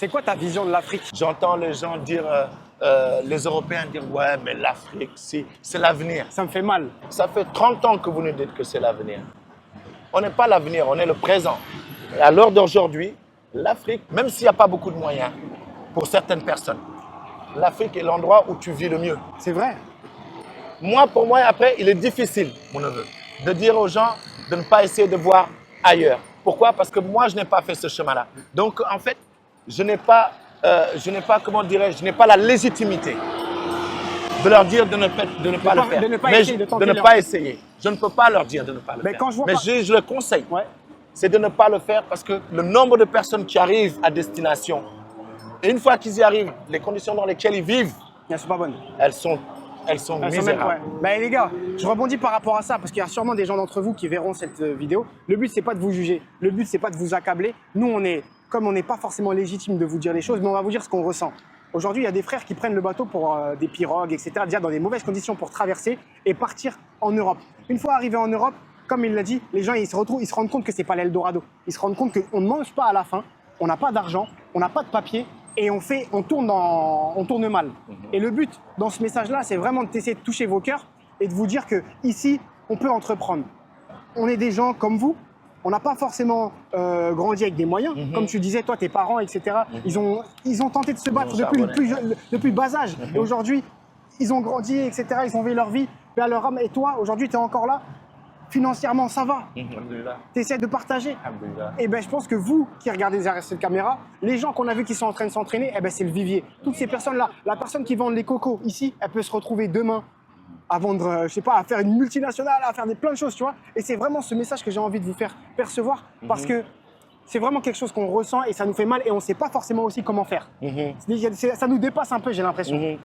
C'est quoi ta vision de l'Afrique? J'entends les gens dire, les Européens dire ouais, mais l'Afrique, c'est l'avenir. Ça me fait mal. Ça fait 30 ans que vous nous dites que c'est l'avenir. On n'est pas l'avenir, on est le présent. Et à l'heure d'aujourd'hui, l'Afrique, même s'il n'y a pas beaucoup de moyens pour certaines personnes, l'Afrique est l'endroit où tu vis le mieux. C'est vrai. Moi, pour moi, après, il est difficile, mon neveu, de dire aux gens de ne pas essayer de voir ailleurs. Pourquoi? Parce que moi, je n'ai pas fait ce chemin-là. Donc, en fait, je n'ai pas, comment dirais-je, je n'ai pas la légitimité de leur dire de ne pas le faire. De ne pas Mais essayer de tenter de ne leur- pas essayer. Je ne peux pas leur dire de ne pas le Mais faire. quand je vois Mais pas- je le conseille. Ouais. C'est de ne pas le faire parce que le nombre de personnes qui arrivent à destination, et une fois qu'ils y arrivent, les conditions dans lesquelles ils vivent, Elles sont pas bonnes. elles sont Elles sont même- misérables. ouais. Bah, les gars, je rebondis par rapport à ça parce qu'il y a sûrement des gens d'entre vous qui verront cette vidéo. Le but, c'est pas de vous juger. Le but, c'est pas de vous accabler. Nous, comme on n'est pas forcément légitime de vous dire les choses, mais on va vous dire ce qu'on ressent. Aujourd'hui, il y a des frères qui prennent le bateau pour des pirogues, etc., déjà dans des mauvaises conditions pour traverser et partir en Europe. Une fois arrivés en Europe, comme il l'a dit, les gens ils se rendent compte que c'est pas l'Eldorado. Ils se rendent compte qu'on ne mange pas à la fin, on n'a pas d'argent, on n'a pas de papier et on tourne mal. Et le but dans ce message-là, c'est vraiment d'essayer de toucher vos cœurs et de vous dire que ici, on peut entreprendre. On est des gens comme vous. On n'a pas forcément grandi avec des moyens. Comme tu disais, toi, tes parents, etc., ils ont tenté de se battre depuis le bas âge. Et aujourd'hui, ils ont grandi, etc., ils ont vécu leur vie. Et à leur âme. Et toi, aujourd'hui, tu es encore là. Financièrement, ça va. Alhamdulillah. Tu essaies de partager. Alhamdulillah. Et ben, je pense que vous qui regardez derrière cette caméra, les gens qu'on a vus qui sont en train de s'entraîner, eh ben, c'est le vivier. Toutes ces personnes-là, la personne qui vend les cocos ici, elle peut se retrouver demain à vendre, je sais pas, à faire une multinationale, à faire plein de choses, tu vois. Et c'est vraiment ce message que j'ai envie de vous faire percevoir parce que c'est vraiment quelque chose qu'on ressent et ça nous fait mal et on ne sait pas forcément aussi comment faire. Ça nous dépasse un peu, j'ai l'impression.